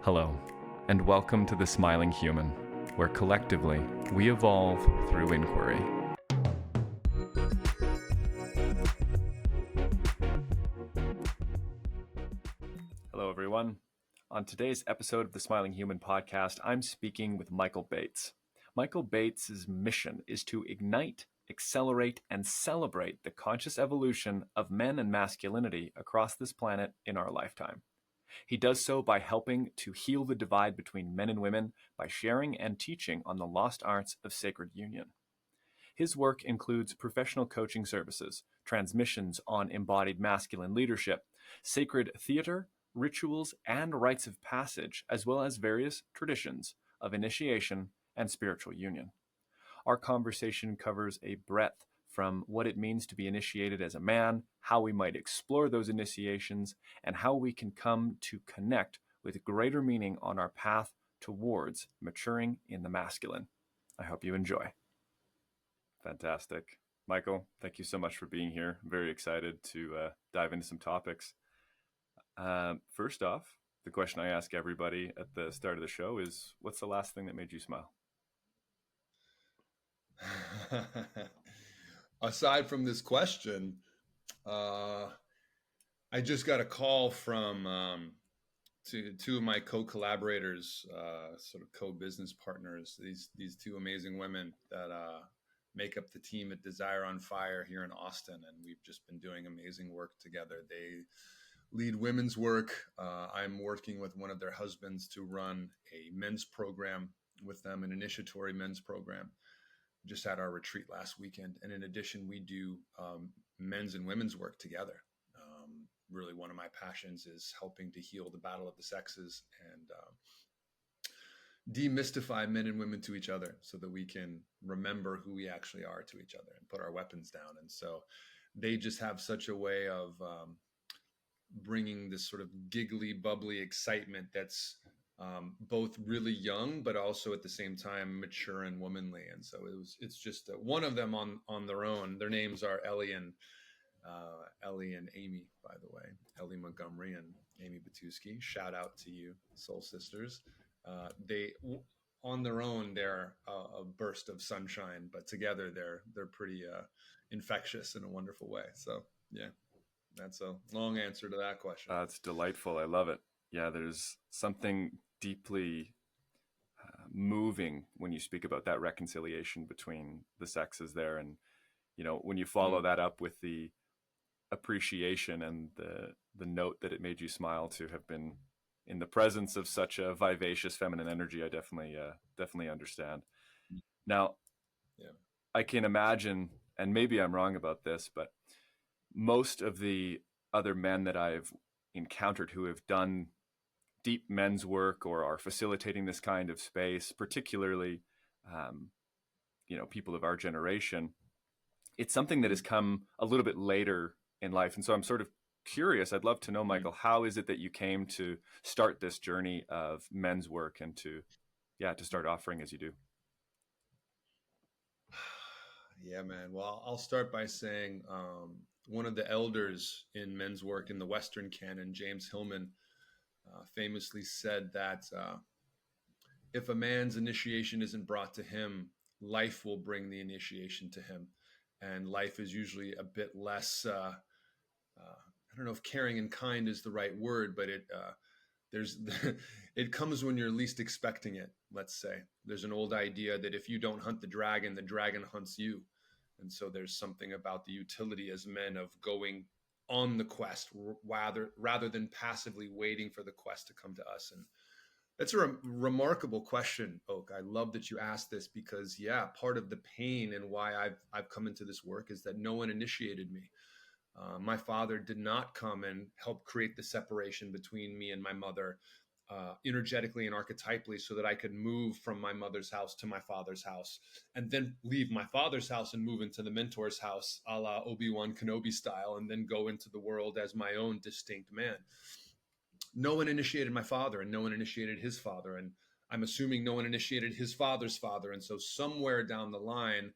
Hello, and welcome to The Smiling Human, where collectively we evolve through inquiry. Hello, everyone. On today's episode of the Smiling Human podcast, I'm speaking with Mikaal Bates. Mikaal Bates' mission is to ignite, accelerate, and celebrate the conscious evolution of men and masculinity across this planet in our lifetime. He does so by helping to heal the divide between men and women by sharing and teaching on the lost arts of sacred union. His work includes professional coaching services, transmissions on embodied masculine leadership, sacred theater, rituals, and rites of passage, as well as various traditions of initiation and spiritual union. Our conversation covers a breadth from what it means to be initiated as a man, how we might explore those initiations, and how we can come to connect with greater meaning on our path towards maturing in the masculine. I hope you enjoy. Fantastic. Mikaal, thank you so much for being here. I'm very excited to dive into some topics. First off, the question I ask everybody at the start of the show is, what's the last thing that made you smile? Aside from this question, I just got a call from two of my co-collaborators, sort of co-business partners. These two amazing women that make up the team at Desire on Fire here in Austin, and we've just been doing amazing work together. They lead women's work. I'm working with one of their husbands to run a men's program with them, an initiatory men's program. Just had our retreat last weekend. And in addition, we do men's and women's work together. Really, one of my passions is helping to heal the battle of the sexes and demystify men and women to each other so that we can remember who we actually are to each other and put our weapons down. And so they just have such a way of bringing this sort of giggly, bubbly excitement that's both really young, but also at the same time mature and womanly. And so it's just one of them on their own. Their names are Ellie and Amy, by the way, Ellie Montgomery and Amy Batuski. Shout out to you, soul sisters. They on their own, they're a burst of sunshine, but together they're pretty infectious in a wonderful way. So yeah. That's a long answer to that question. It's delightful. I love it. Yeah, there's something deeply moving when you speak about that reconciliation between the sexes there. And, you know, when you follow that up with the appreciation and the note that it made you smile to have been in the presence of such a vivacious feminine energy, I definitely understand. Now, I can imagine, and maybe I'm wrong about this, but most of the other men that I've encountered who have done deep men's work or are facilitating this kind of space, particularly, people of our generation, it's something that has come a little bit later in life. And so I'm sort of curious. I'd love to know, Mikaal, how is it that you came to start this journey of men's work and to start offering as you do? Yeah, man. Well, I'll start by saying one of the elders in men's work in the Western canon, James Hillman, famously said that if a man's initiation isn't brought to him, life will bring the initiation to him. And life is usually a bit less, I don't know if caring and kind is the right word, but it comes when you're least expecting it. Let's say there's an old idea that if you don't hunt the dragon hunts you. And so there's something about the utility as men of going on the quest rather than passively waiting for the quest to come to us. And that's a remarkable question, Oak. I love that you asked this because, part of the pain and why I've come into this work is that no one initiated me. My father did not come and help create the separation between me and my mother energetically and archetypally so that I could move from my mother's house to my father's house and then leave my father's house and move into the mentor's house, a la Obi-Wan Kenobi style, and then go into the world as my own distinct man. No one initiated my father and no one initiated his father. And I'm assuming no one initiated his father's father. And so somewhere down the line,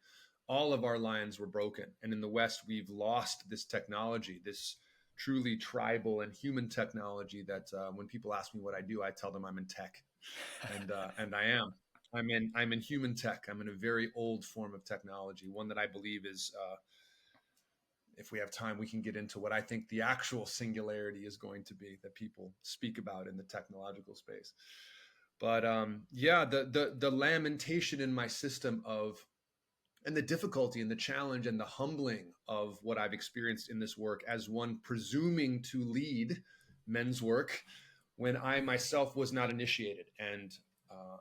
all of our lines were broken. And in the West, we've lost this technology, this truly tribal and human technology that when people ask me what I do, I tell them I'm in tech, and I am. I'm in human tech. I'm in a very old form of technology, one that I believe is, if we have time, we can get into what I think the actual singularity is going to be that people speak about in the technological space. But yeah, the lamentation in my system of, and the difficulty and the challenge and the humbling of what I've experienced in this work as one presuming to lead men's work when I myself was not initiated. And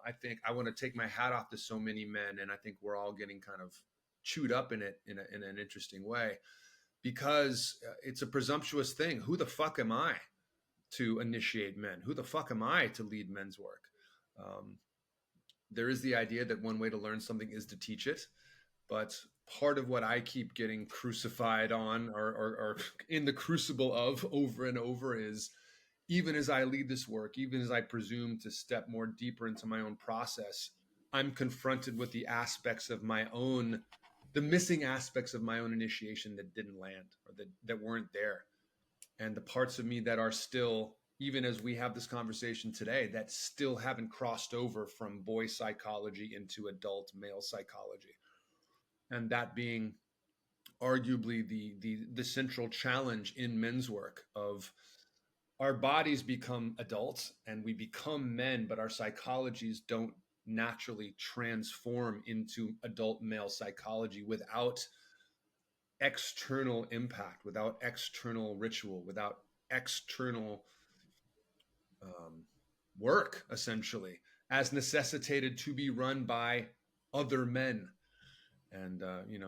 I think I want to take my hat off to so many men, and I think we're all getting kind of chewed up in it in an interesting way, because it's a presumptuous thing. Who the fuck am I to initiate men? Who the fuck am I to lead men's work? Um, there is the idea that one way to learn something is to teach it. But part of what I keep getting crucified on, or in the crucible of over and over, is even as I lead this work, even as I presume to step more deeper into my own process, I'm confronted with the aspects of my own, the missing aspects of my own initiation that didn't land, or that weren't there. And the parts of me that are still, even as we have this conversation today, that still haven't crossed over from boy psychology into adult male psychology. And that being arguably the central challenge in men's work of, our bodies become adults and we become men, but our psychologies don't naturally transform into adult male psychology without external impact, without external ritual, without external work, essentially, as necessitated to be run by other men. And,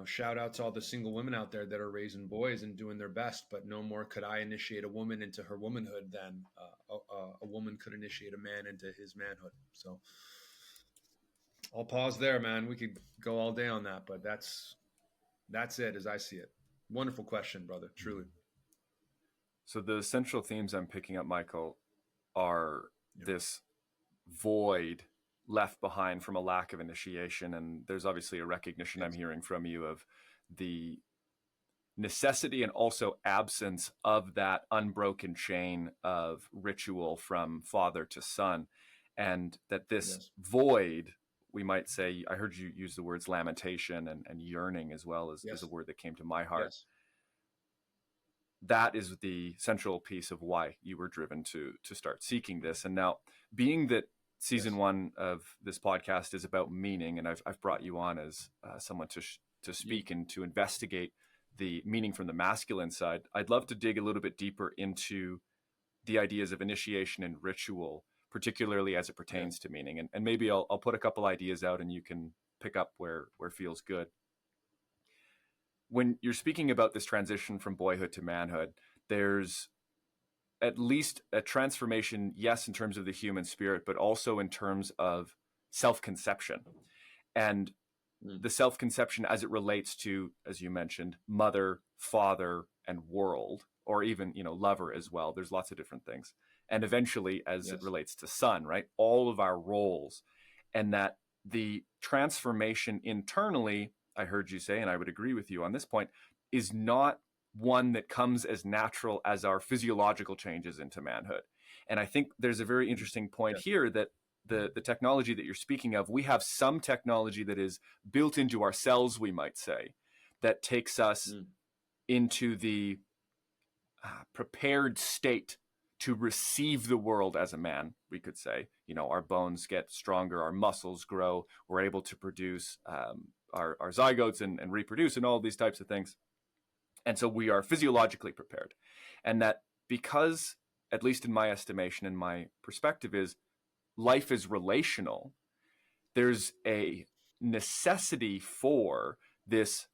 shout out to all the single women out there that are raising boys and doing their best. But no more could I initiate a woman into her womanhood than a woman could initiate a man into his manhood. So I'll pause there, man. We could go all day on that, but that's it as I see it. Wonderful question, brother. Truly. So the central themes I'm picking up, Michael, are Yeah. this void left behind from a lack of initiation. And there's obviously a recognition I'm hearing from you of the necessity and also absence of that unbroken chain of ritual from father to son. And that this void, we might say, I heard you use the words lamentation and yearning as well as is a word that came to my heart. That is the central piece of why you were driven to start seeking this. And now, being that season one of this podcast is about meaning, and I've brought you on as someone to speak and to investigate the meaning from the masculine side, I'd love to dig a little bit deeper into the ideas of initiation and ritual, particularly as it pertains to meaning. And maybe I'll put a couple ideas out and you can pick up where feels good. When you're speaking about this transition from boyhood to manhood, there's at least a transformation, yes, in terms of the human spirit, but also in terms of self-conception. And the self-conception as it relates to, as you mentioned, mother, father, and world, or even, lover as well. There's lots of different things. And eventually, as it relates to son, right? All of our roles. And that the transformation internally, I heard you say, and I would agree with you on this point, is not one that comes as natural as our physiological changes into manhood. And I think there's a very interesting point here that the technology that you're speaking of, we have some technology that is built into our cells, we might say, that takes us into the prepared state to receive the world as a man, we could say. Our bones get stronger, our muscles grow, we're able to produce our zygotes and reproduce and all these types of things. And so we are physiologically prepared. And that because, at least in my estimation and my perspective, is life is relational, there's a necessity for this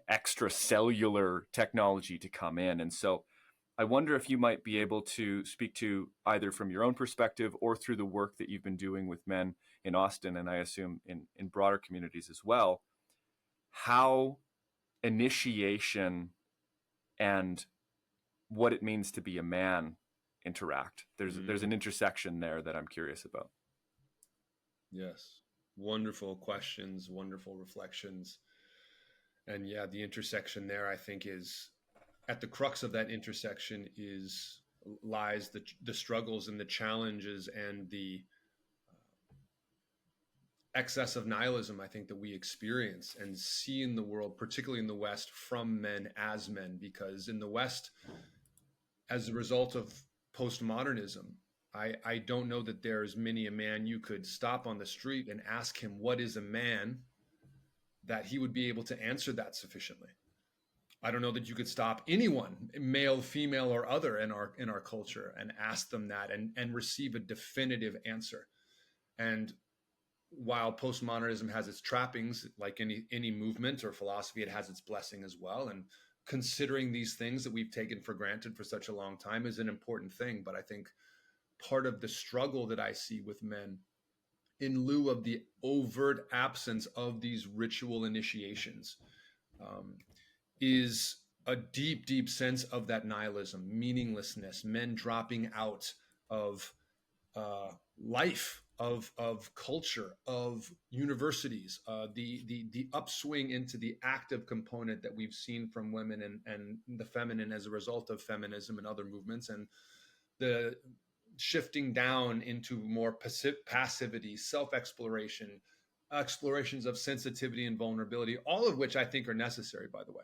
extracellular technology to come in. And so I wonder if you might be able to speak to, either from your own perspective or through the work that you've been doing with men in Austin, and I assume in broader communities as well, how initiation and what it means to be a man interact. There's an intersection there that I'm curious about. Yes. Wonderful questions, wonderful reflections. And yeah, the intersection there, I think, is at the crux of that intersection lies the struggles and the challenges and the excess of nihilism, I think, that we experience and see in the world, particularly in the West, from men as men. Because in the West, as a result of postmodernism, I don't know that there's many a man you could stop on the street and ask him what is a man, that he would be able to answer that sufficiently. I don't know that you could stop anyone, male, female, or other in our culture, and ask them that and receive a definitive answer. And while postmodernism has its trappings, like any movement or philosophy, it has its blessing as well. And considering these things that we've taken for granted for such a long time is an important thing. But I think part of the struggle that I see with men, in lieu of the overt absence of these ritual initiations, is a deep, deep sense of that nihilism, meaninglessness, men dropping out of life, of culture, of universities, the upswing into the active component that we've seen from women and the feminine as a result of feminism and other movements, and the shifting down into more passivity, self-exploration, explorations of sensitivity and vulnerability, all of which I think are necessary, by the way.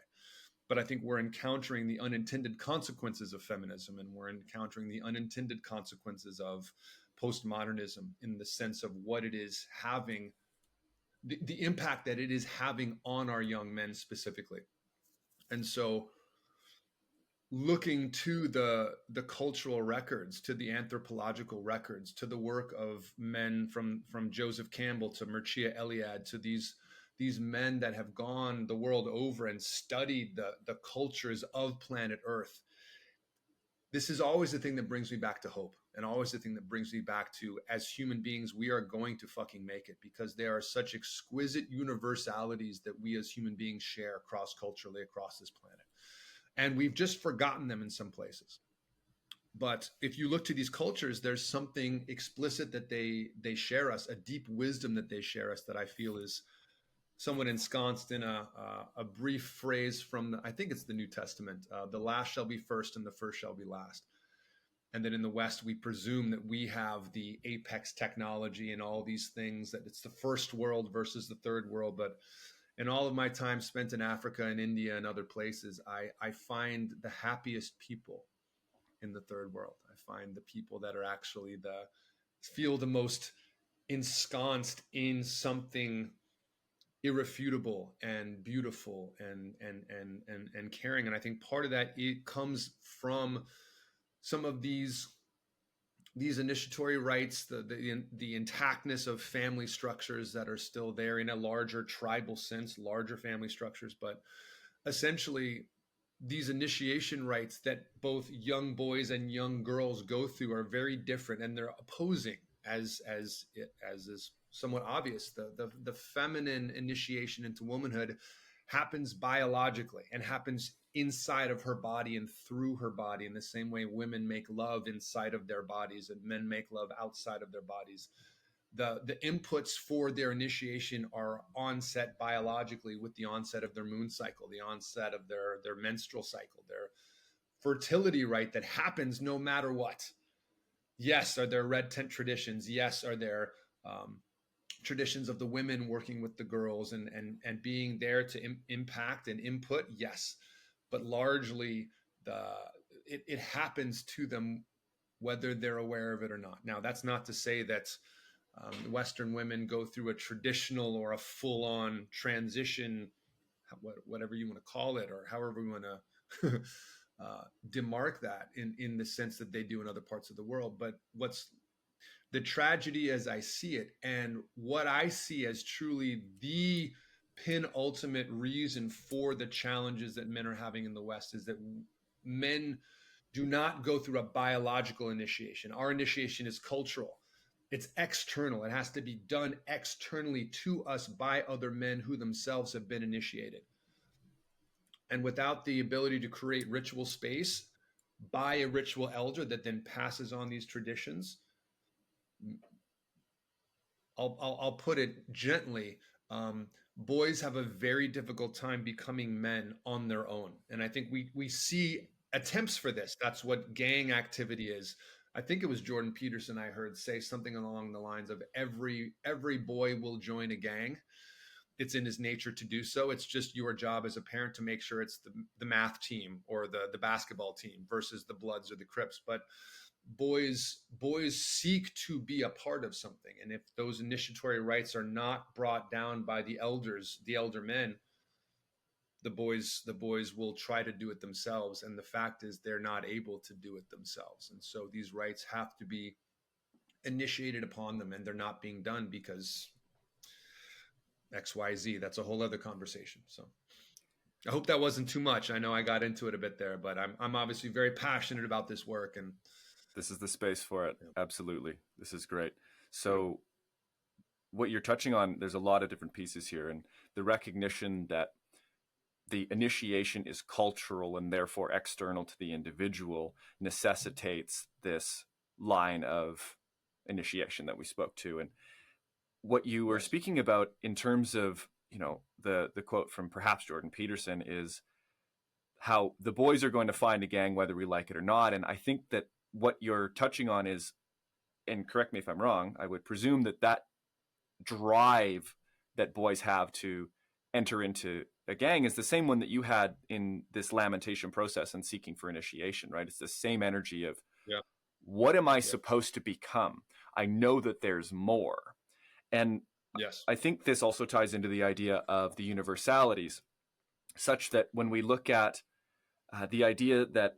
But I think we're encountering the unintended consequences of feminism, and we're encountering the unintended consequences of postmodernism in the sense of what it is having, the impact that it is having on our young men specifically. And so looking to the cultural records, to the anthropological records, to the work of men from Joseph Campbell to Mircea Eliade, to these men that have gone the world over and studied the cultures of planet Earth, this is always the thing that brings me back to hope, and always the thing that brings me back to, as human beings, we are going to fucking make it, because there are such exquisite universalities that we as human beings share cross-culturally across this planet. And we've just forgotten them in some places. But if you look to these cultures, there's something explicit that they share us, a deep wisdom that they share us, that I feel is somewhat ensconced in a brief phrase from, I think it's the New Testament, the last shall be first and the first shall be last. And then in the West, we presume that we have the apex technology and all these things, that it's the first world versus the third world. But in all of my time spent in Africa and India and other places, I find the happiest people in the third world. I find the people that are actually feel the most ensconced in something irrefutable and beautiful and caring. And I think part of that, it comes from some of these initiatory rites, the intactness of family structures that are still there in a larger tribal sense, larger family structures. But essentially, these initiation rites that both young boys and young girls go through are very different, and they're opposing, as is somewhat obvious. The feminine initiation into womanhood happens biologically and happens inside of her body and through her body, in the same way women make love inside of their bodies and men make love outside of their bodies. The inputs for their initiation are onset biologically with the onset of their moon cycle, the onset of their menstrual cycle, their fertility rite that happens no matter what. Yes, are there red tent traditions? Yes, are there traditions of the women working with the girls and being there to impact and input? Yes, but largely it happens to them whether they're aware of it or not. Now, that's not to say that Western women go through a traditional or a full-on transition, whatever you want to call it, or however we want to demark that in the sense that they do in other parts of the world. But what's the tragedy as I see it, and what I see as truly the penultimate reason for the challenges that men are having in the West, is that men do not go through a biological initiation. Our initiation is cultural. It's external. It has to be done externally to us by other men who themselves have been initiated. And without the ability to create ritual space by a ritual elder that then passes on these traditions, I'll put it gently, boys have a very difficult time becoming men on their own. And I think we see attempts for this. That's what gang activity is. I think it was Jordan Peterson I heard say something along the lines of every boy will join a gang. It's in his nature to do so. It's just your job as a parent to make sure it's the math team or the basketball team versus the Bloods or the Crips. But boys seek to be a part of something, and if those initiatory rites are not brought down by the elders, the elder men, the boys will try to do it themselves, and the fact is they're not able to do it themselves. And so these rites have to be initiated upon them, and they're not being done because XYZ. That's a whole other conversation. So I hope that wasn't too much. I know I got into it a bit there, but I'm obviously very passionate about this work, and this is the space for it. Yeah. Absolutely. This is great. So what you're touching on, there's a lot of different pieces here, and the recognition that the initiation is cultural and therefore external to the individual necessitates this line of initiation that we spoke to. And what you were speaking about in terms of, the quote from perhaps Jordan Peterson is how the boys are going to find a gang whether we like it or not. And I think that what you're touching on is, and correct me if I'm wrong, I would presume that drive that boys have to enter into a gang is the same one that you had in this lamentation process and seeking for initiation, right? It's the same energy of, what am I supposed to become? I know that there's more. And I think this also ties into the idea of the universalities, such that when we look at the idea that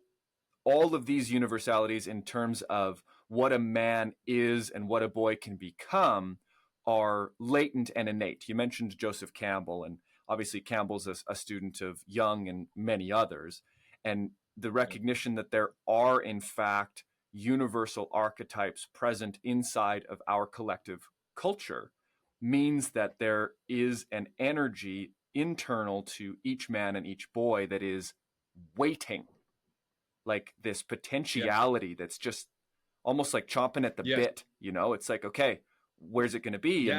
all of these universalities in terms of what a man is and what a boy can become are latent and innate. You mentioned Joseph Campbell, and obviously Campbell's a student of Jung and many others. And the recognition that there are, in fact, universal archetypes present inside of our collective culture means that there is an energy internal to each man and each boy that is waiting, like this potentiality that's just almost like chomping at the bit, it's like, okay, where's it going to be?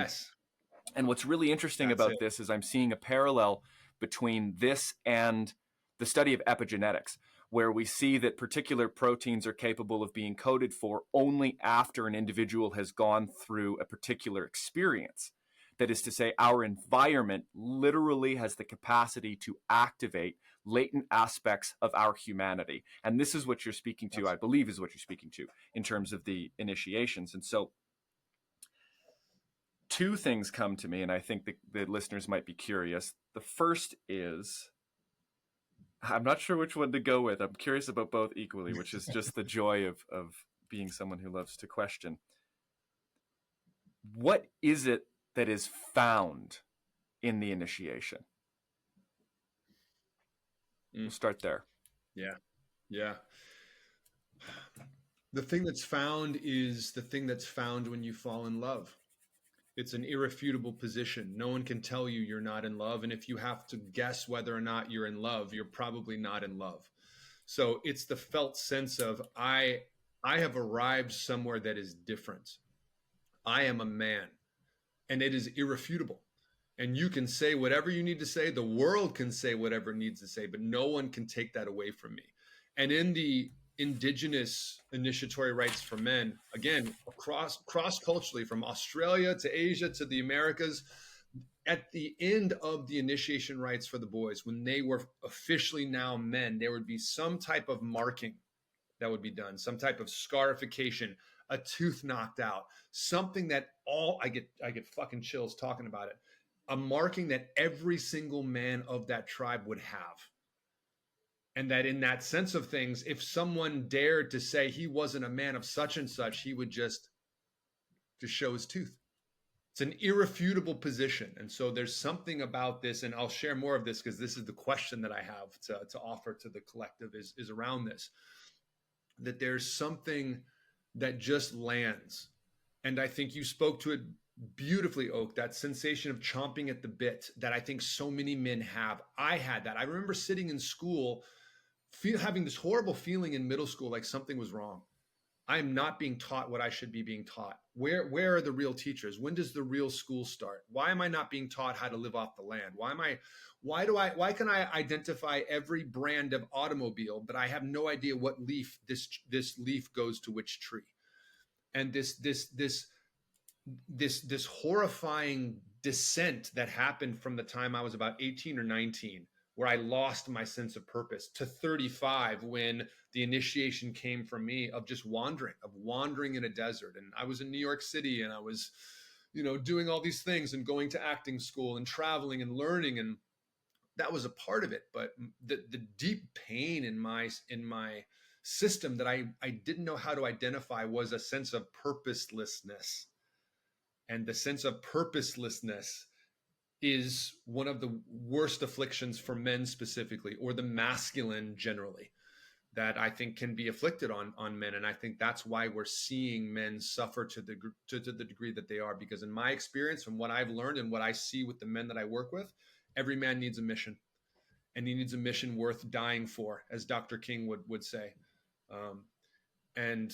And what's really interesting about this is I'm seeing a parallel between this and the study of epigenetics, where we see that particular proteins are capable of being coded for only after an individual has gone through a particular experience. That is to say, our environment literally has the capacity to activate latent aspects of our humanity. And this is what you're speaking to, I believe is what you're speaking to in terms of the initiations. And so two things come to me, and I think the listeners might be curious. The first is, I'm not sure which one to go with. I'm curious about both equally, which is just the joy of being someone who loves to question. What is it that is found in the initiation? We'll start there. Yeah. The thing that's found is the thing that's found when you fall in love. It's an irrefutable position. No one can tell you you're not in love. And if you have to guess whether or not you're in love, you're probably not in love. So it's the felt sense of, I have arrived somewhere that is different. I am a man, and it is irrefutable. And you can say whatever you need to say. The world can say whatever it needs to say, but no one can take that away from me. And in the indigenous initiatory rites for men, again, cross-culturally, from Australia to Asia to the Americas, at the end of the initiation rites for the boys, when they were officially now men, there would be some type of marking that would be done, some type of scarification, a tooth knocked out, something that I get fucking chills talking about it. A marking that every single man of that tribe would have. And that in that sense of things, if someone dared to say he wasn't a man of such and such, he would just show his tooth. It's an irrefutable position. And so there's something about this, and I'll share more of this because this is the question that I have to offer to the collective is around this, that there's something that just lands. And I think you spoke to it beautifully, Oak, that sensation of chomping at the bit that I think so many men have. I had that. I remember sitting in school, having this horrible feeling in middle school, like something was wrong. I'm not being taught what I should be being taught. Where are the real teachers? When does the real school start? Why am I not being taught how to live off the land? Why can I identify every brand of automobile, but I have no idea what leaf this leaf goes to which tree? And this horrifying descent that happened from the time I was about 18 or 19, where I lost my sense of purpose, to 35, when the initiation came from me of just wandering in a desert. And I was in New York City, and I was, doing all these things and going to acting school and traveling and learning. And that was a part of it. But the deep pain in my system that I didn't know how to identify was a sense of purposelessness. And the sense of purposelessness is one of the worst afflictions for men specifically, or the masculine generally, that I think can be afflicted on men. And I think that's why we're seeing men suffer to the degree that they are. Because in my experience, from what I've learned and what I see with the men that I work with, every man needs a mission, and he needs a mission worth dying for, as Dr. King would say. Um, and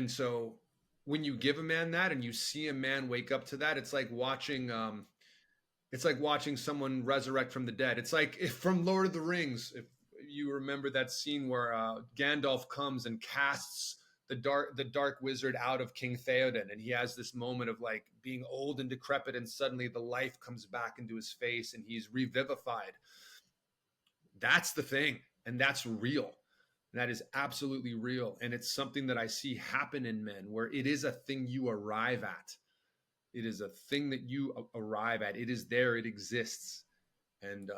so when you give a man that, and you see a man wake up to that, it's like watching someone resurrect from the dead. It's like if from Lord of the Rings, if you remember that scene where Gandalf comes and casts the dark wizard out of King Theoden, and he has this moment of like being old and decrepit, and suddenly the life comes back into his face and he's revivified. That's the thing, and that's real. That is absolutely real. And it's something that I see happen in men, where it is a thing you arrive at. It is a thing that you arrive at. It is there. It exists. And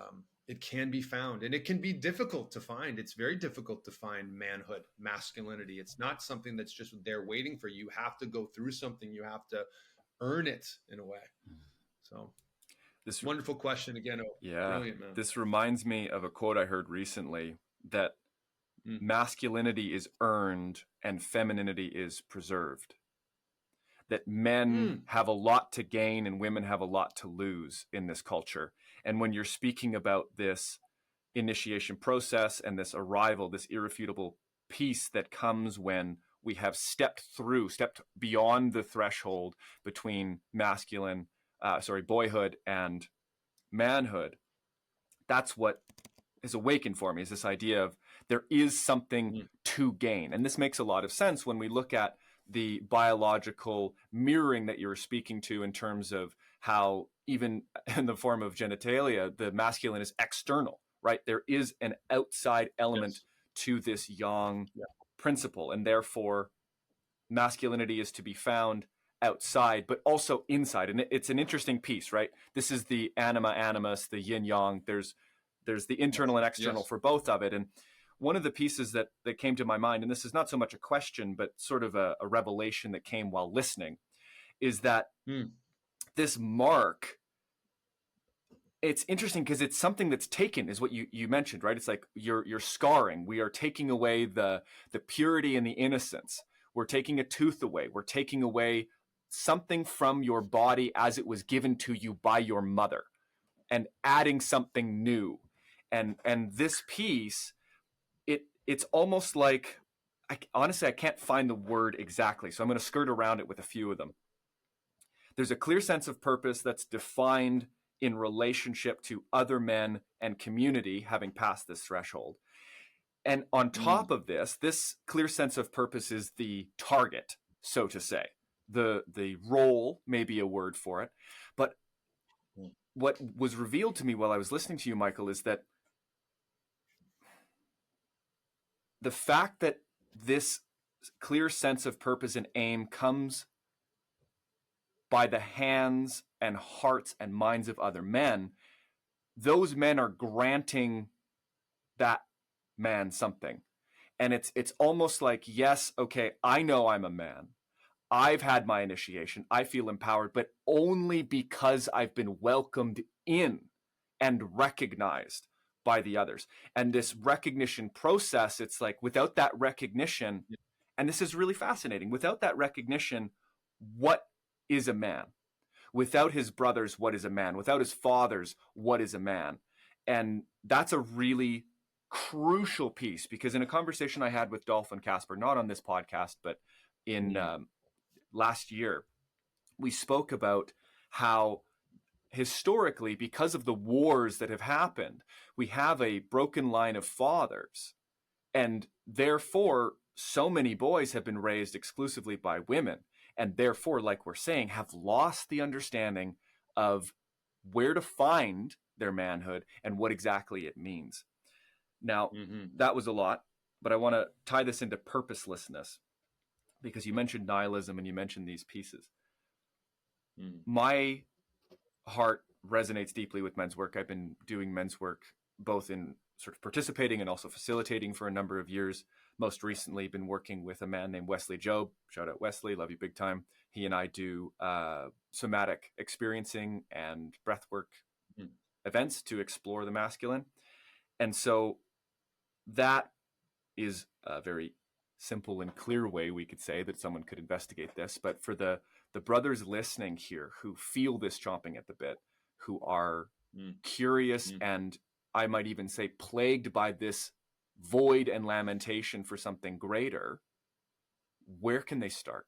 it can be found. And it can be difficult to find. It's very difficult to find manhood, masculinity. It's not something that's just there waiting for you. You have to go through something. You have to earn it in a way. So this wonderful question again. Yeah. Brilliant, man. This reminds me of a quote I heard recently, that masculinity is earned and femininity is preserved. That men have a lot to gain and women have a lot to lose in this culture. And when you're speaking about this initiation process and this arrival, this irrefutable peace that comes when we have stepped beyond the threshold between boyhood and manhood, that's what has awakened for me, is this idea of there is something to gain. And this makes a lot of sense when we look at the biological mirroring that you're speaking to, in terms of how even in the form of genitalia, the masculine is external, right? There is an outside element to this yang principle, and therefore masculinity is to be found outside, but also inside. And it's an interesting piece, right? This is the anima animus, the yin yang. There's the internal and external for both of it. And one of the pieces that came to my mind, and this is not so much a question, but sort of a revelation that came while listening, is that this mark, it's interesting because it's something that's taken, is what you mentioned, right? It's like you're scarring. We are taking away the purity and the innocence. We're taking a tooth away. We're taking away something from your body as it was given to you by your mother, and adding something new. And this piece, it's almost like, honestly, I can't find the word exactly, so I'm going to skirt around it with a few of them. There's a clear sense of purpose that's defined in relationship to other men and community having passed this threshold. And on top of this clear sense of purpose is the target, so to say. The role may be a word for it. But what was revealed to me while I was listening to you, Michael, is that the fact that this clear sense of purpose and aim comes by the hands and hearts and minds of other men, those men are granting that man something. And it's almost like, yes, okay, I know I'm a man. I've had my initiation. I feel empowered, but only because I've been welcomed in and recognized by the others. And this recognition process, it's like, without that recognition, and this is really fascinating, without that recognition, what is a man? Without his brothers, what is a man? Without his fathers, what is a man? And that's a really crucial piece, because in a conversation I had with Dolph and Casper, not on this podcast, but in last year, we spoke about how historically, because of the wars that have happened, we have a broken line of fathers. And therefore, so many boys have been raised exclusively by women. And therefore, like we're saying, have lost the understanding of where to find their manhood and what exactly it means. Now, that was a lot, but I want to tie this into purposelessness, because you mentioned nihilism and you mentioned these pieces. My heart resonates deeply with men's work. I've been doing men's work both in sort of participating and also facilitating for a number of years. Most recently, been working with a man named Wesley Job. Shout out Wesley, love you big time. He and I do somatic experiencing and breathwork events to explore the masculine. And so that is a very simple and clear way we could say that someone could investigate this. But for the brothers listening here who feel this chomping at the bit, who are curious and I might even say plagued by this void and lamentation for something greater, where can they start?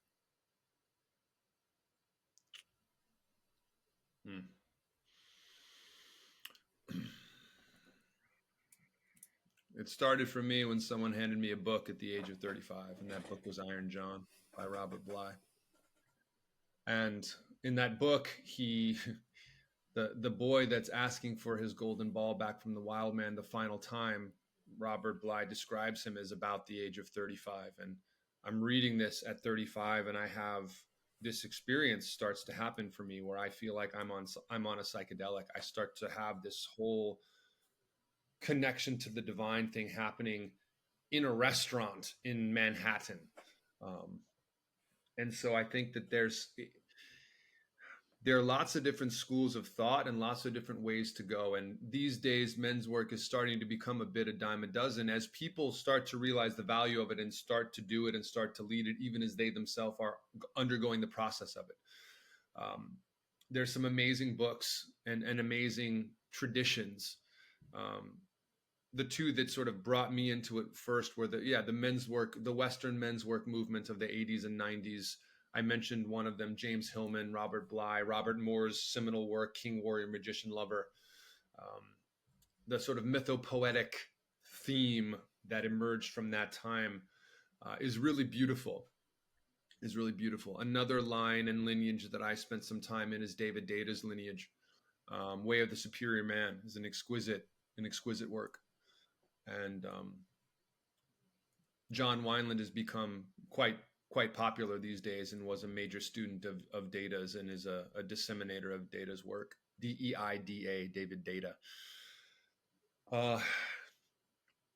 It started for me when someone handed me a book at the age of 35, and that book was Iron John by Robert Bly. And in that book, the boy that's asking for his golden ball back from the wild man the final time, Robert Bly describes him as about the age of 35. And I'm reading this at 35, and I have this experience starts to happen for me where I feel like I'm on a psychedelic. I start to have this whole connection to the divine thing happening in a restaurant in Manhattan. And so I think that there are lots of different schools of thought and lots of different ways to go. And these days, men's work is starting to become a bit a dime a dozen as people start to realize the value of it and start to do it and start to lead it, even as they themselves are undergoing the process of it. There's some amazing books and amazing traditions. The two that sort of brought me into it first were the men's work, the Western men's work movement of the 80s and 90s. I mentioned one of them, James Hillman, Robert Bly, Robert Moore's seminal work, King, Warrior, Magician, Lover. The sort of mythopoetic theme that emerged from that time is really beautiful. Another line and lineage that I spent some time in is David Data's lineage. Way of the Superior Man is an exquisite work. And John Wineland has become quite popular these days and was a major student of Data's and is a disseminator of Data's work. DEIDA, David Data.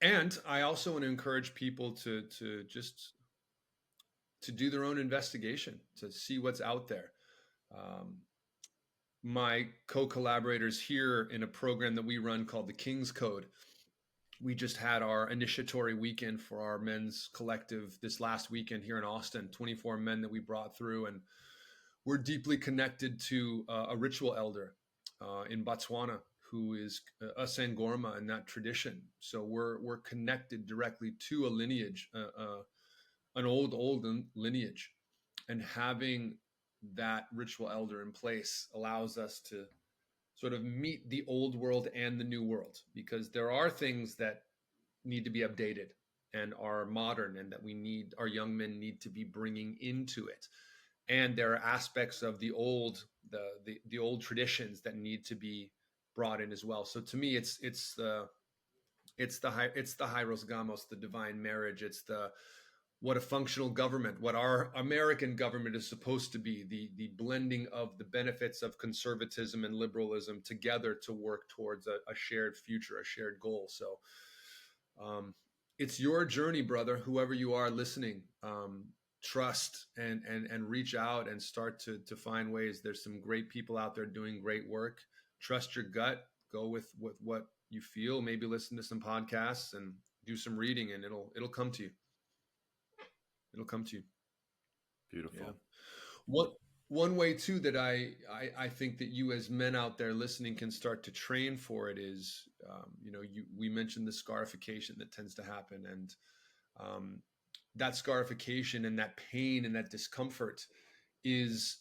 And I also want to encourage people to do their own investigation, to see what's out there. My co-collaborators here in a program that we run called the King's Code, we just had our initiatory weekend for our men's collective this last weekend here in Austin, 24 men that we brought through. And we're deeply connected to a ritual elder in Botswana who is a Sangorma in that tradition. So we're connected directly to a lineage, an old lineage. And having that ritual elder in place allows us to sort of meet the old world and the new world, because there are things that need to be updated and are modern and that our young men need to be bringing into it. And there are aspects of the old traditions that need to be brought in as well. So to me, it's the Hieros Gamos, the divine marriage. It's what a functional government, what our American government is supposed to be, the blending of the benefits of conservatism and liberalism together to work towards a shared future, a shared goal. So it's your journey, brother, whoever you are listening. Trust and reach out and start to find ways. There's some great people out there doing great work. Trust your gut. Go with what you feel. Maybe listen to some podcasts and do some reading, and it'll come to you. It'll come to you. Beautiful. Yeah. one way too that I think that you as men out there listening can start to train for it is, we mentioned the scarification that tends to happen, and um, that scarification and that pain and that discomfort is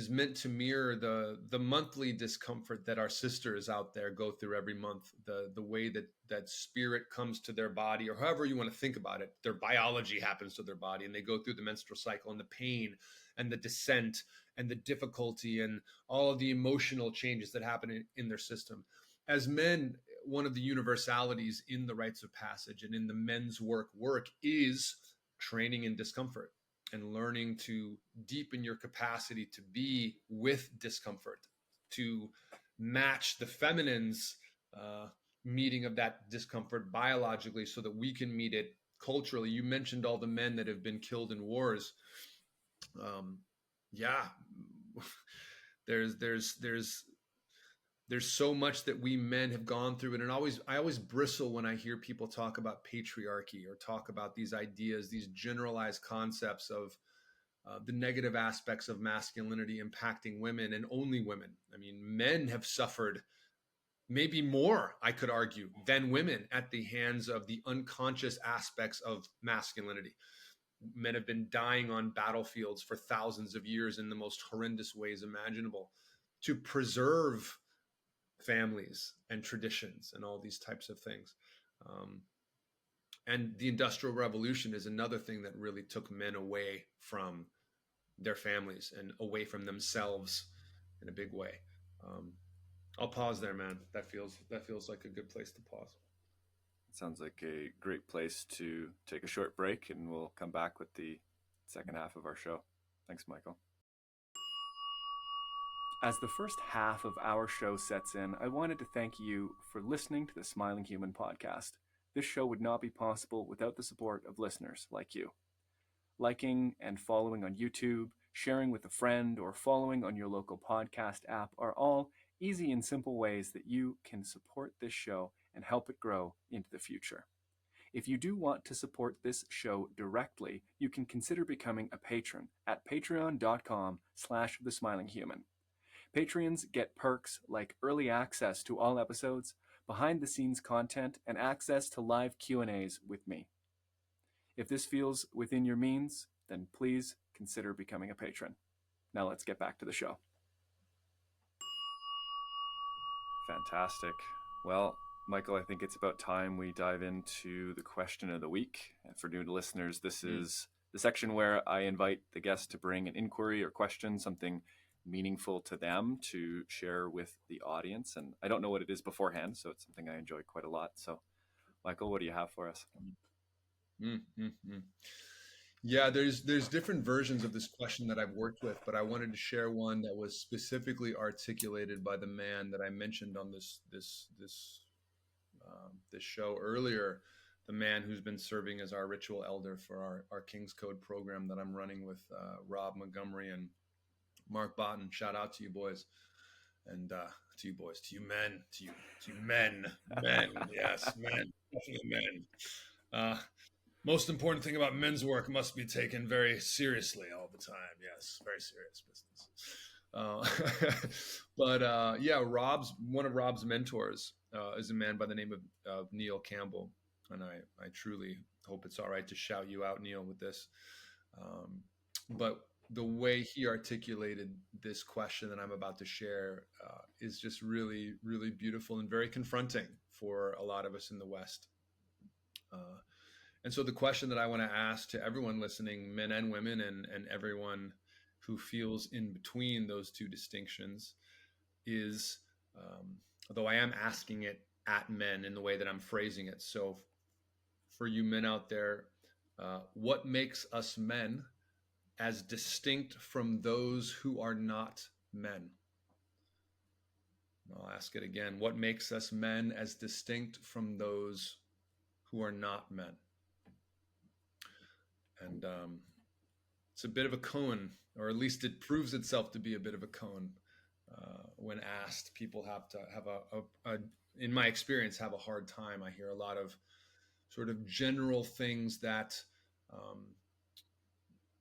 meant to mirror the monthly discomfort that our sisters out there go through every month, the way that spirit comes to their body, or however you want to think about it, their biology happens to their body, and they go through the menstrual cycle and the pain and the descent and the difficulty and all of the emotional changes that happen in their system. As men, one of the universalities in the rites of passage and in the men's work is training in discomfort and learning to deepen your capacity to be with discomfort, to match the feminine's meeting of that discomfort biologically so that we can meet it culturally. You mentioned all the men that have been killed in wars. Yeah, there's so much that we men have gone through, and I always bristle when I hear people talk about patriarchy or talk about these ideas, these generalized concepts of the negative aspects of masculinity impacting women and only women. I mean, men have suffered maybe more, I could argue, than women at the hands of the unconscious aspects of masculinity. Men have been dying on battlefields for thousands of years in the most horrendous ways imaginable to preserve families and traditions and all these types of things. And the Industrial Revolution is another thing that really took men away from their families and away from themselves in a big way. I'll pause there, man. That feels like a good place to pause. It sounds like a great place to take a short break, and we'll come back with the second half of our show. Thanks, Michael. As the first half of our show sets in, I wanted to thank you for listening to the Smiling Human podcast. This show would not be possible without the support of listeners like you. Liking and following on YouTube, sharing with a friend, or following on your local podcast app are all easy and simple ways that you can support this show and help it grow into the future. If you do want to support this show directly, you can consider becoming a patron at patreon.com/thesmilinghuman. Patrons get perks like early access to all episodes, behind-the-scenes content, and access to live Q&As with me. If this feels within your means, then please consider becoming a patron. Now let's get back to the show. Fantastic. Well, Michael, I think it's about time we dive into the question of the week. And for new listeners, this is the section where I invite the guest to bring an inquiry or question, something meaningful to them to share with the audience. And I don't know what it is beforehand, so it's something I enjoy quite a lot. So, Michael, what do you have for us? Yeah, there's different versions of this question that I've worked with, but I wanted to share one that was specifically articulated by the man that I mentioned on this show earlier, the man who's been serving as our ritual elder for our King's Code program that I'm running with Rob Montgomery and Mark Botten. Shout out to you boys, and to you boys, to you men, to you men, yes, men, definitely men. Most important thing about men's work must be taken very seriously all the time. Yes, very serious business. But yeah, one of Rob's mentors is a man by the name of Neil Campbell, and I truly hope it's all right to shout you out, Neil, with this. But the way he articulated this question that I'm about to share is just really, really beautiful and very confronting for a lot of us in the West. And so the question that I want to ask to everyone listening, men and women, and everyone who feels in between those two distinctions is, although I am asking it at men in the way that I'm phrasing it. So for you men out there, what makes us men as distinct from those who are not men? I'll ask it again. What makes us men as distinct from those who are not men? And it's a bit of a cone, or at least it proves itself to be a bit of a cone when asked. People have to have in my experience, have a hard time. I hear a lot of sort of general things that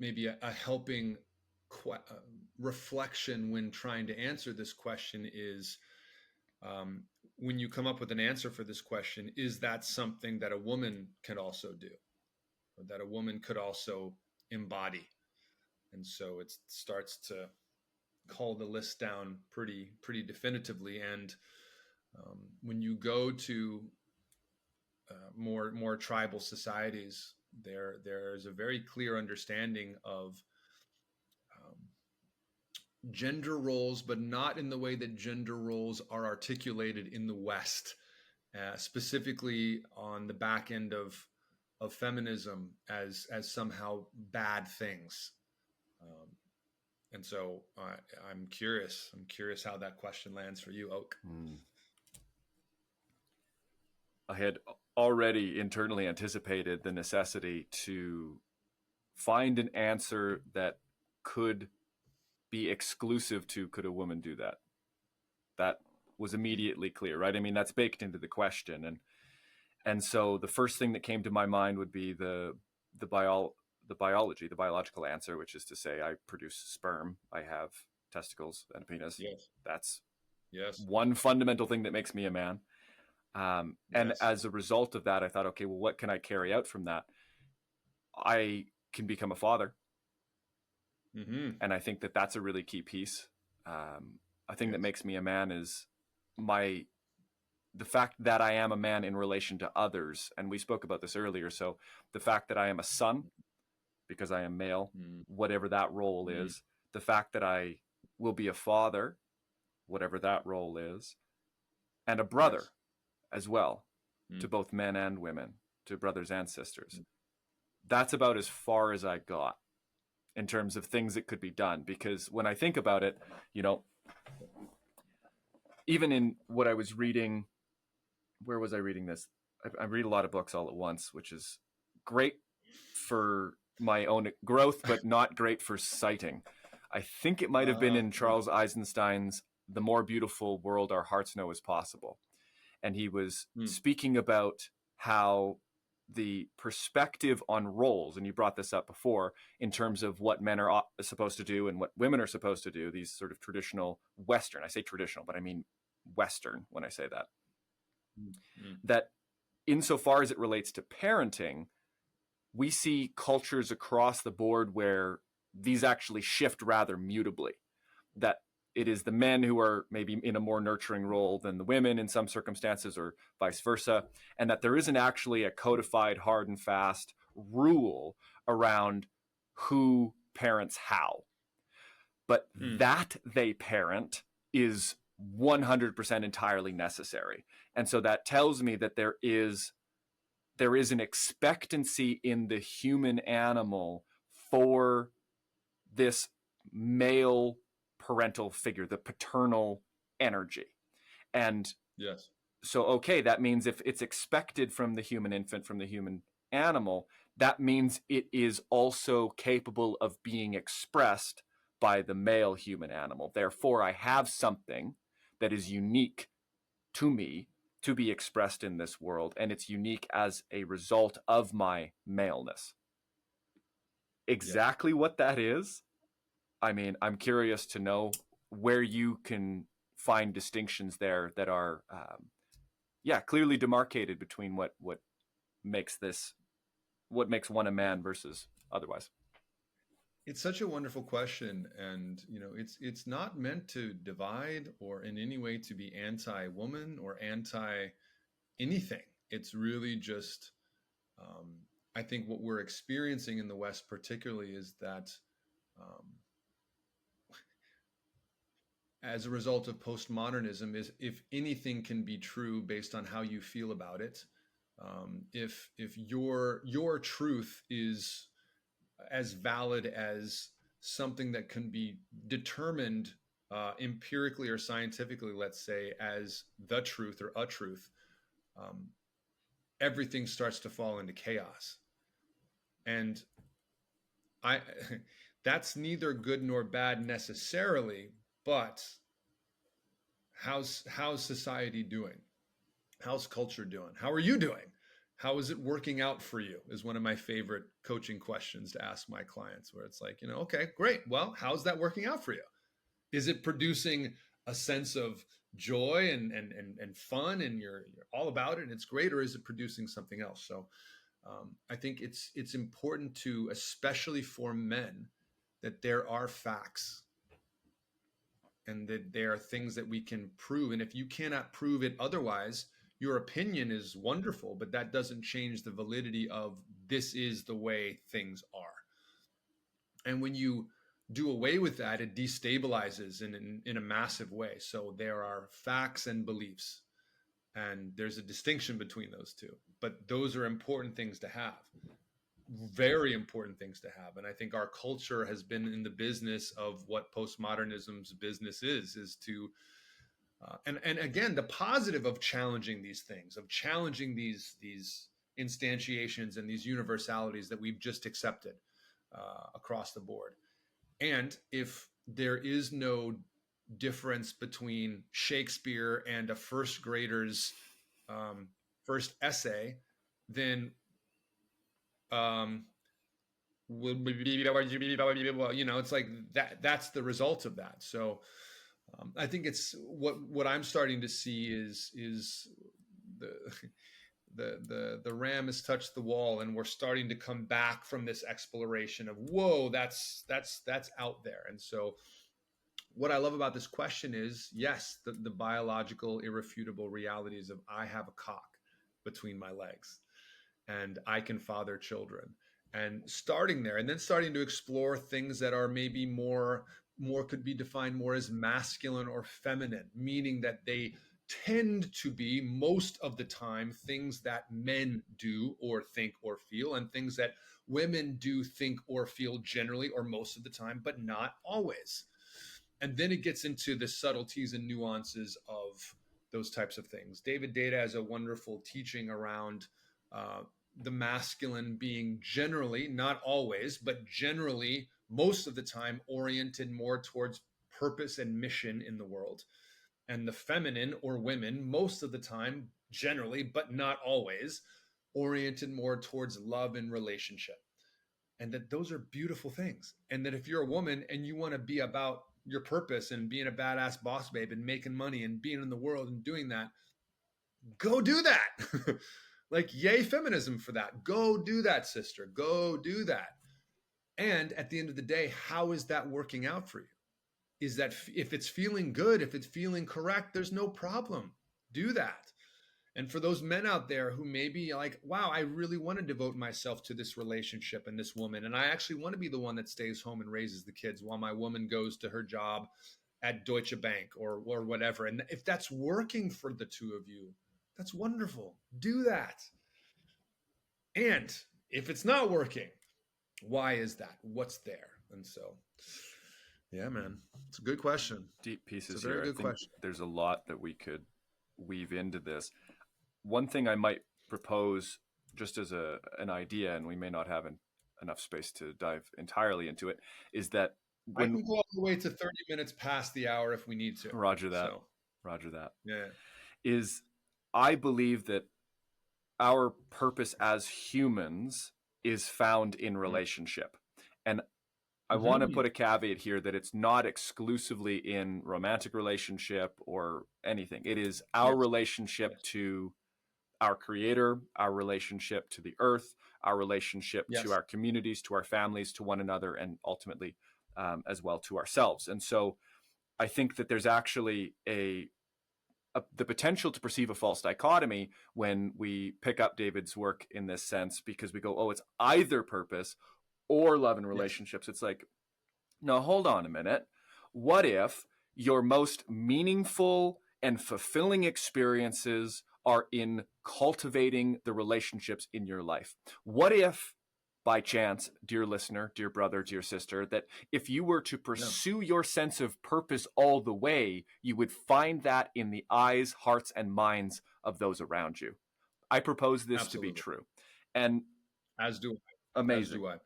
maybe a helping que- uh, reflection when trying to answer this question is, um, when you come up with an answer for this question, is that something that a woman can also do, or that a woman could also embody? And so it starts to call the list down pretty definitively. And when you go to more tribal societies, there's a very clear understanding of um, gender roles, but not in the way that gender roles are articulated in the West, specifically on the back end of feminism as somehow bad things. Um, and so I'm curious. I'm curious how that question lands for you, Oak. I had already internally anticipated the necessity to find an answer that could be exclusive to could a woman do that. That was immediately clear, right? I mean, that's baked into the question, and so the first thing that came to my mind would be the biology, the biological answer, which is to say, I produce sperm, I have testicles and a penis. Yes. That's Yes. one fundamental thing that makes me a man. And Yes. as a result of that, I thought, okay, well, what can I carry out from that? I can become a father. Mm-hmm. And I think that that's a really key piece. A thing that Yes. makes me a man is the fact that I am a man in relation to others. And we spoke about this earlier. So the fact that I am a son, because I am male, Mm-hmm. whatever that role Mm-hmm. is, the fact that I will be a father, whatever that role is, and a brother Yes. as well, Mm-hmm. to both men and women, to brothers and sisters. That's about as far as I got in terms of things that could be done. Because when I think about it, you know, even in what I was reading, where was I reading this? I read a lot of books all at once, which is great for my own growth, but not great for citing. I think it might have been in Yeah. Charles Eisenstein's The More Beautiful World Our Hearts Know Is Possible. And he was Mm. speaking about how the perspective on roles, and you brought this up before, in terms of what men are supposed to do and what women are supposed to do, these sort of traditional Western, I say traditional, but I mean Western when I say that, Mm-hmm. that insofar as it relates to parenting, we see cultures across the board where these actually shift rather mutably. That it is the men who are maybe in a more nurturing role than the women in some circumstances, or vice versa, and that there isn't actually a codified, hard and fast rule around who parents how. But Mm. that they parent is 100% entirely necessary. And so that tells me that there is an expectancy in the human animal for this male parental figure, the paternal energy. And Yes. so, okay, that means if it's expected from the human infant, from the human animal, that means it is also capable of being expressed by the male human animal. Therefore, I have something that is unique to me to be expressed in this world, and it's unique as a result of my maleness. Yes. Exactly what that is, I mean, I'm curious to know where you can find distinctions there that are, clearly demarcated between what makes this, what makes one a man versus otherwise. It's such a wonderful question, and it's not meant to divide or in any way to be anti-woman or anti anything. It's really just, um, I think what we're experiencing in the West, particularly, is that um, as a result of postmodernism, is if anything can be true based on how you feel about it, if your truth is as valid as something that can be determined empirically or scientifically, let's say, as the truth or a truth, um, everything starts to fall into chaos. And I, that's neither good nor bad necessarily, but how's society doing? How's culture doing? How are you doing? How is it working out for you? Is one of my favorite coaching questions to ask my clients, where it's like, okay, great. Well, how's that working out for you? Is it producing a sense of joy and fun, and you're all about it and it's great, or is it producing something else? So I think it's important to, especially for men, that there are facts and that there are things that we can prove. And if you cannot prove it otherwise, your opinion is wonderful, but that doesn't change the validity of this is the way things are. And when you do away with that, it destabilizes in a massive way. So there are facts and beliefs, and there's a distinction between those two. But those are important things to have, very important things to have. And I think our culture has been in the business of what postmodernism's business is to and again, the positive of challenging these things, of challenging these instantiations and these universalities that we've just accepted across the board. And if there is no difference between Shakespeare and a first grader's first essay, then it's like that's the result of that. So I think it's what I'm starting to see is the ram has touched the wall, and we're starting to come back from this exploration of whoa, that's out there. And so what I love about this question is, yes, the biological irrefutable realities of I have a cock between my legs and I can father children, and starting there, and then starting to explore things that are maybe more could be defined more as masculine or feminine, meaning that they tend to be most of the time things that men do or think or feel, and things that women do think or feel generally or most of the time, but not always. And then it gets into the subtleties and nuances of those types of things. David Deida has a wonderful teaching around the masculine being generally, not always, but generally most of the time oriented more towards purpose and mission in the world. And the feminine, or women, most of the time, generally, but not always, oriented more towards love and relationship. And that those are beautiful things. And that if you're a woman and you want to be about your purpose and being a badass boss babe and making money and being in the world and doing that, go do that. Like, yay, feminism for that. Go do that, sister. Go do that. And at the end of the day, how is that working out for you? Is that if it's feeling good, if it's feeling correct, there's no problem. Do that. And for those men out there who may be like, wow, I really want to devote myself to this relationship and this woman, and I actually want to be the one that stays home and raises the kids while my woman goes to her job at Deutsche Bank or whatever. And if that's working for the two of you, that's wonderful. Do that. And if it's not working, why is that? What's there? And so, yeah, man, it's a good question. Deep pieces it's a very here. Good I think question. There's a lot that we could weave into this. One thing I might propose just as an idea, and we may not have enough space to dive entirely into it, is that I can go all the way to 30 minutes past the hour if we need to. Roger that. So, Roger that. Yeah. Is I believe that our purpose as humans is found in relationship. And I want to put a caveat here that it's not exclusively in romantic relationship or anything. It is our relationship to our creator, our relationship to the earth, our relationship to our communities, to our families, to one another, and ultimately as well to ourselves. And so I think that there's actually the potential to perceive a false dichotomy when we pick up David's work in this sense, because we go, oh, it's either purpose or love and relationships. It's like, no, hold on a minute. What if your most meaningful and fulfilling experiences are in cultivating the relationships in your life? What if, by chance, dear listener, dear brother, dear sister, that if you were to pursue your sense of purpose all the way, you would find that in the eyes, hearts, and minds of those around you? I propose this to be true. And as do I. Amazing. As do I.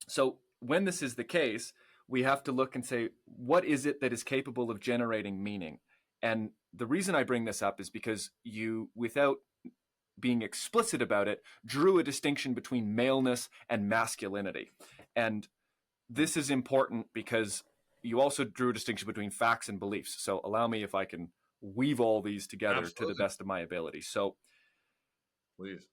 So when this is the case, we have to look and say, what is it that is capable of generating meaning? And the reason I bring this up is because you, without being explicit about it, drew a distinction between maleness and masculinity. And this is important because you also drew a distinction between facts and beliefs. So allow me, if I can weave all these together Absolutely. to the best of my ability. So Please.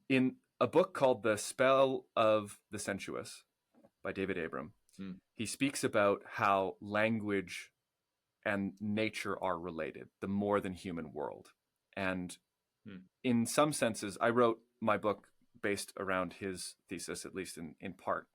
in a book called The Spell of the Sensuous by David Abram, he speaks about how language and nature are related, the more than human world. And in some senses, I wrote my book based around his thesis, at least in part.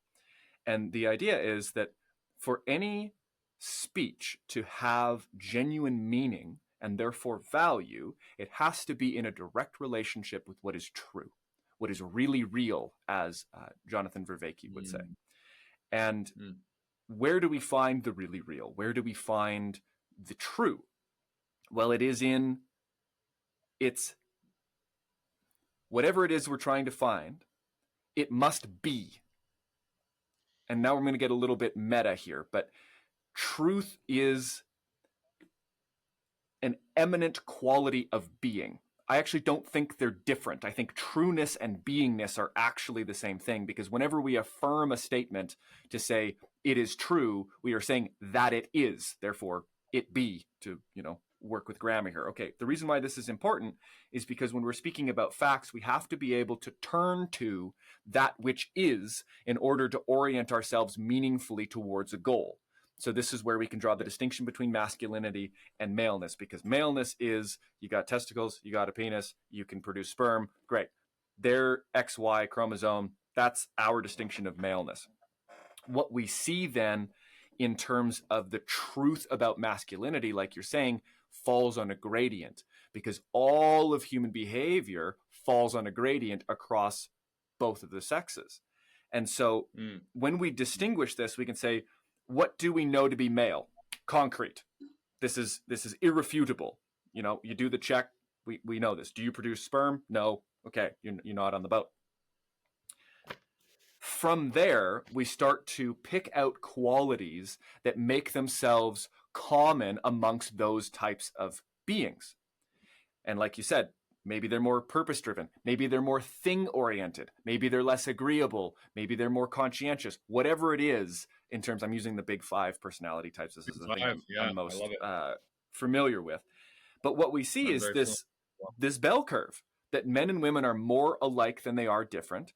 And the idea is that for any speech to have genuine meaning and therefore value, it has to be in a direct relationship with what is true, what is really real, as Jonathan Vervaeke would say. And where do we find the really real? Where do we find the true? Well, it is in its whatever it is we're trying to find, it must be. And now we're going to get a little bit meta here, but truth is an eminent quality of being. I actually don't think they're different. I think trueness and beingness are actually the same thing, because whenever we affirm a statement to say it is true, we are saying that it is, therefore it be, to, work with grammar here. Okay, the reason why this is important is because when we're speaking about facts, we have to be able to turn to that which is in order to orient ourselves meaningfully towards a goal. So this is where we can draw the distinction between masculinity and maleness, because maleness is, you got testicles, you got a penis, you can produce sperm, great. They're XY chromosome, that's our distinction of maleness. What we see then in terms of the truth about masculinity, like you're saying, falls on a gradient, because all of human behavior falls on a gradient across both of the sexes. And so when we distinguish this, we can say, what do we know to be male? Concrete. This is irrefutable. You do the check. We know this. Do you produce sperm? No. Okay, you're not on the boat. From there, we start to pick out qualities that make themselves common amongst those types of beings. And like you said, maybe they're more purpose-driven. Maybe they're more thing-oriented. Maybe they're less agreeable. Maybe they're more conscientious. Whatever it is, in terms, I'm using the big 5 personality types. This is the thing I'm most familiar with. But what we see is this bell curve, that men and women are more alike than they are different.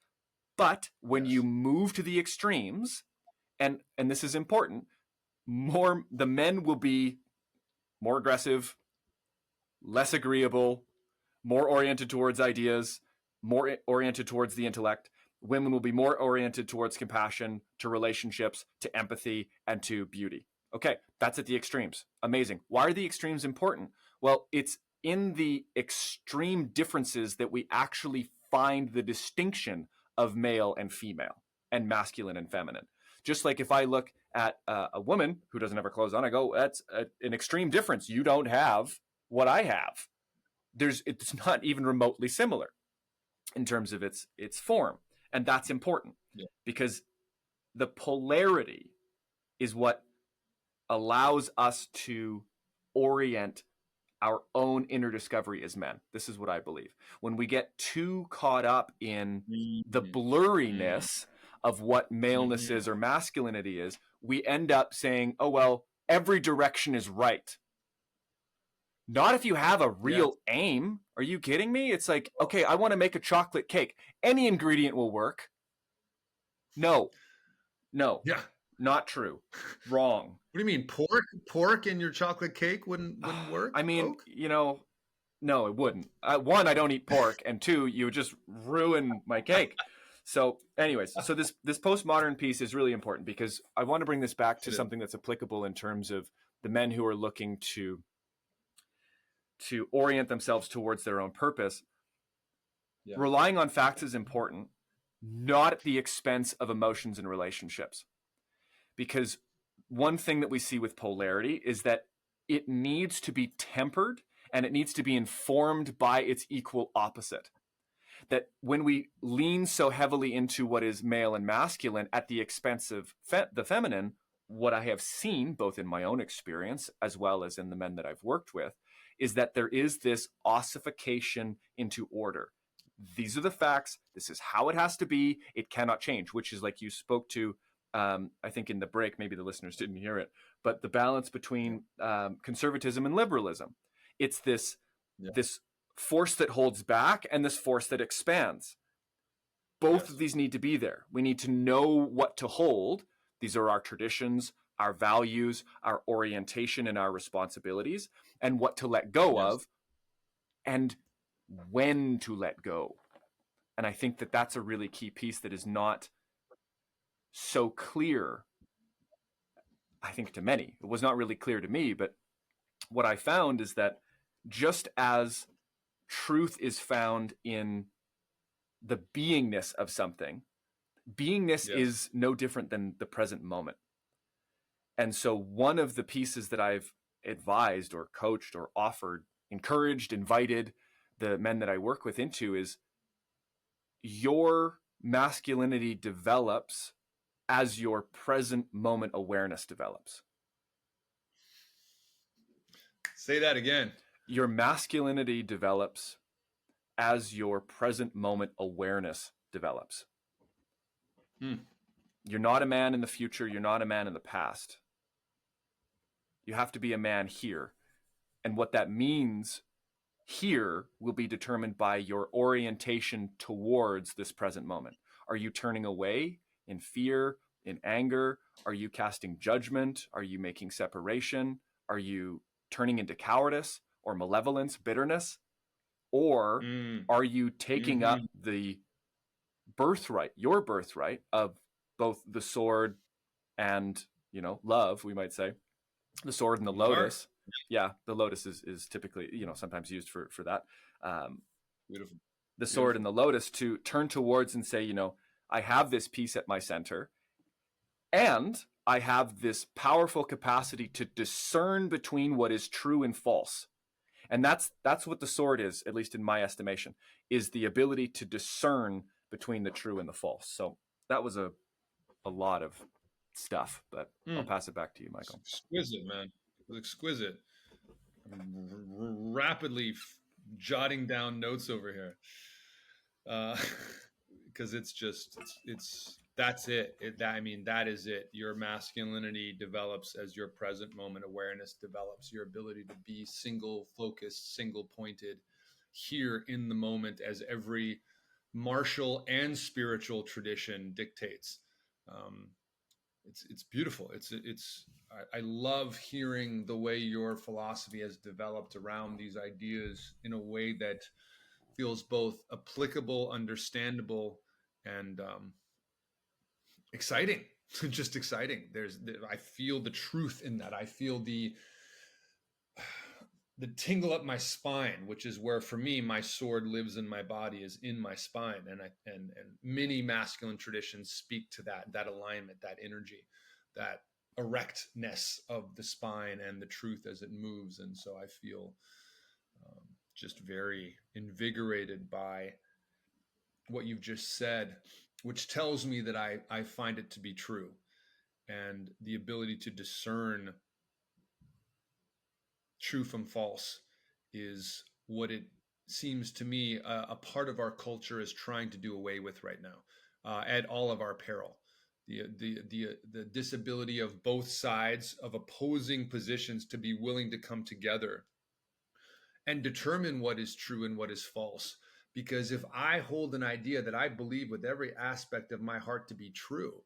But when you move to the extremes, and this is important, the men will be more aggressive, less agreeable, more oriented towards ideas, more oriented towards the intellect. Women will be more oriented towards compassion, to relationships, to empathy, and to beauty. Okay, that's at the extremes. Amazing. Why are the extremes important? Well, it's in the extreme differences that we actually find the distinction of male and female, and masculine and feminine. Just like if I look at a woman who doesn't have her clothes on, I go, that's an extreme difference. You don't have what I have. It's not even remotely similar in terms of its form. And that's important because the polarity is what allows us to orient our inner inner discovery as men. This is what I believe. When we get too caught up in the blurriness of what maleness is or masculinity is, we end up saying, oh, well, every direction is right. Not if you have a real aim. Are you kidding me? It's like, okay, I want to make a chocolate cake. Any ingredient will work. No. Yeah. Not true. Wrong. What do you mean? Pork in your chocolate cake wouldn't work? I mean, no, it wouldn't. One, I don't eat pork, and two, you would just ruin my cake. So anyways, so this postmodern piece is really important, because I want to bring this back to something that's applicable in terms of the men who are looking to orient themselves towards their own purpose. Yeah. Relying on facts is important, not at the expense of emotions and relationships. Because one thing that we see with polarity is that it needs to be tempered and it needs to be informed by its equal opposite. That when we lean so heavily into what is male and masculine at the expense of the feminine, what I have seen, both in my own experience as well as in the men that I've worked with, is that there is this ossification into order. These are the facts. This is how it has to be. It cannot change, which is like you spoke to, I think in the break, maybe the listeners didn't hear it, but the balance between conservatism and liberalism. It's this force that holds back and this force that expands. Both of these need to be there. We need to know what to hold. These are our traditions, our values, our orientation, and our responsibilities, and what to let go of, and when to let go. And I think that that's a really key piece that is not so clear, I think, to many. It was not really clear to me, but what I found is that just as truth is found in the beingness of something, beingness is no different than the present moment. And so one of the pieces that I've advised or coached or offered, encouraged, invited the men that I work with into is your masculinity develops as your present moment awareness develops. Say that again. Your masculinity develops as your present moment awareness develops. You're not a man in the future. You're not a man in the past. You have to be a man here. And what that means here will be determined by your orientation towards this present moment. Are you turning away in fear, in anger? Are you casting judgment? Are you making separation? Are you turning into cowardice or malevolence, bitterness? Or are you taking up the birthright, your birthright of both the sword and, love, we might say, the sword and the lotus. Yeah, the lotus is typically, sometimes used for that. Beautiful. The sword and the lotus, to turn towards and say, I have this peace at my center, and I have this powerful capacity to discern between what is true and false. And that's what the sword is, at least in my estimation, is the ability to discern between the true and the false. So that was a lot of stuff, but I'll pass it back to you, Michael. Exquisite, man. It was exquisite. I'm rapidly jotting down notes over here. Because that's it. That is it. Your masculinity develops as your present moment awareness develops. Your ability to be single focused, single pointed here in the moment, as every martial and spiritual tradition dictates. It's beautiful. I love hearing the way your philosophy has developed around these ideas in a way that feels both applicable, understandable, and exciting. Just exciting. I feel the truth in that. I feel the tingle up my spine, which is where, for me, my sword lives in my body, is in my spine. And many masculine traditions speak to that alignment, that energy, that erectness of the spine and the truth as it moves. And so I feel just very invigorated by what you've just said, which tells me that I find it to be true. And the ability to discern true from false is what it seems to me a part of our culture is trying to do away with right now, at all of our peril. The disability of both sides of opposing positions to be willing to come together and determine what is true and what is false. Because if I hold an idea that I believe with every aspect of my heart to be true,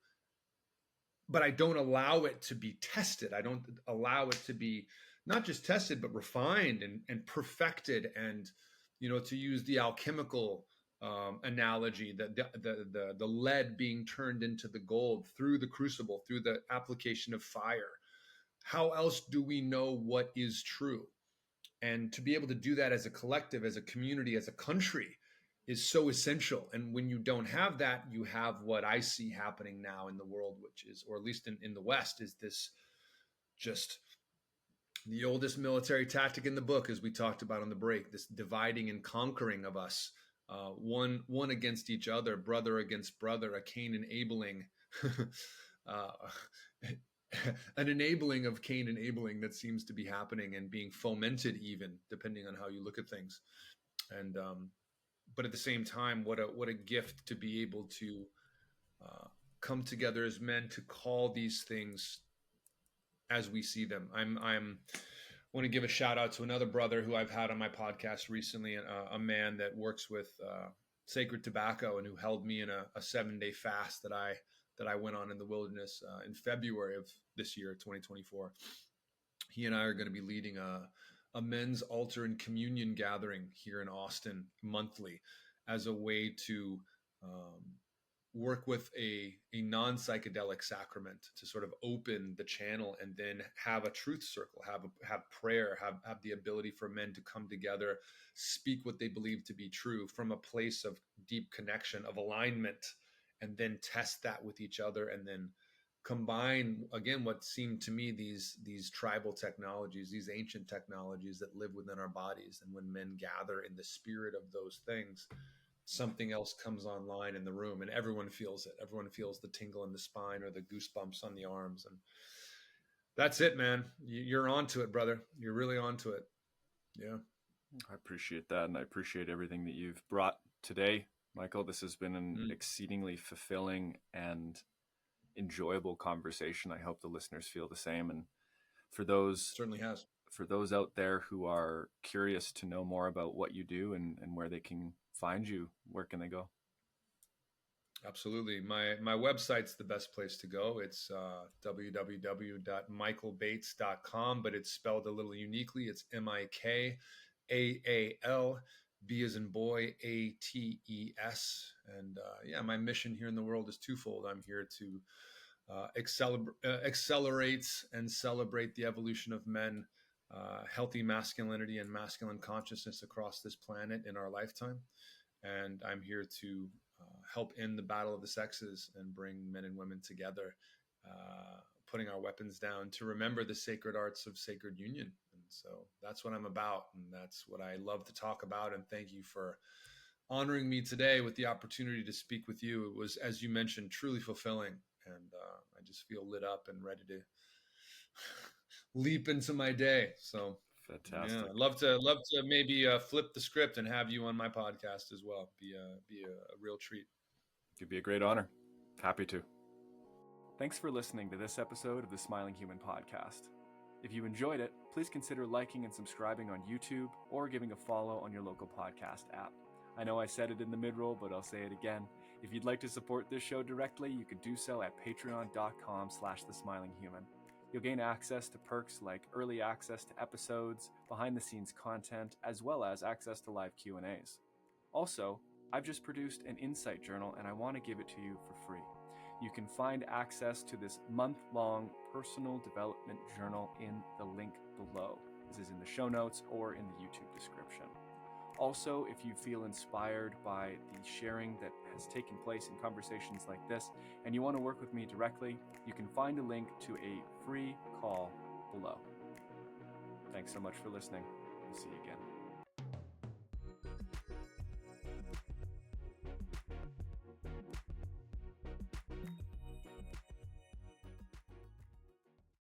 but I don't allow it to be tested, I don't allow it to be not just tested, but refined and perfected, and to use the alchemical analogy, the lead being turned into the gold through the crucible, through the application of fire. How else do we know what is true? And to be able to do that as a collective, as a community, as a country, is so essential. And when you don't have that, you have what I see happening now in the world, which is, or at least in the West, is this just the oldest military tactic in the book, as we talked about on the break, this dividing and conquering of us, one against each other, brother against brother, a Cain and Abeling, an enabling of Cain enabling that seems to be happening and being fomented, even depending on how you look at things. And but at the same time, what a gift to be able to uh, come together as men to call these things as we see them. I'm want to give a shout out to another brother who I've had on my podcast recently, a man that works with sacred tobacco and who held me in a 7-day fast that I went on in the wilderness in February of this year, 2024. He and I are going to be leading a men's altar and communion gathering here in Austin monthly as a way to work with a non-psychedelic sacrament to sort of open the channel and then have a truth circle, have prayer, have the ability for men to come together, speak what they believe to be true from a place of deep connection, of alignment, and then test that with each other, and then combine again what seemed to me these tribal technologies, these ancient technologies that live within our bodies. And when men gather in the spirit of those things, something else comes online in the room and everyone feels it. Everyone feels the tingle in the spine or the goosebumps on the arms. And that's it, man. You're onto it, brother. You're really onto it. Yeah. I appreciate that. And I appreciate everything that you've brought today, Michael. This has been an exceedingly fulfilling and enjoyable conversation. I hope the listeners feel the same. And for those certainly has. For those out there who are curious to know more about what you do and where they can find you, where can they go? Absolutely. My website's the best place to go. It's www.mikaalbates.com, but it's spelled a little uniquely. It's Mikaal, B as in boy, ATES. And yeah, my mission here in the world is twofold. I'm here to accelerate and celebrate the evolution of men, healthy masculinity and masculine consciousness across this planet in our lifetime. And I'm here to help end the battle of the sexes and bring men and women together, putting our weapons down to remember the sacred arts of sacred union. And so that's what I'm about. And that's what I love to talk about. And thank you for honoring me today with the opportunity to speak with you. It was, as you mentioned, truly fulfilling. And I just feel lit up and ready to leap into my day. So fantastic. Yeah, I'd love to maybe flip the script and have you on my podcast as well. Be a real treat. It'd be a great honor. Happy to. Thanks for listening to this episode of the Smiling Human podcast. If you enjoyed it, please consider liking and subscribing on YouTube or giving a follow on your local podcast app. I know I said it in the mid-roll, but I'll say it again. If you'd like to support this show directly, you can do so at patreon.com/thesmilinghuman. You'll gain access to perks like early access to episodes, behind-the-scenes content, as well as access to live Q&As. Also, I've just produced an insight journal and I want to give it to you for free. You can find access to this month-long personal development journal in the link below. This is in the show notes or in the YouTube description. Also, if you feel inspired by the sharing that has taken place in conversations like this, and you want to work with me directly, you can find a link to a free call below. Thanks so much for listening. We'll see you again.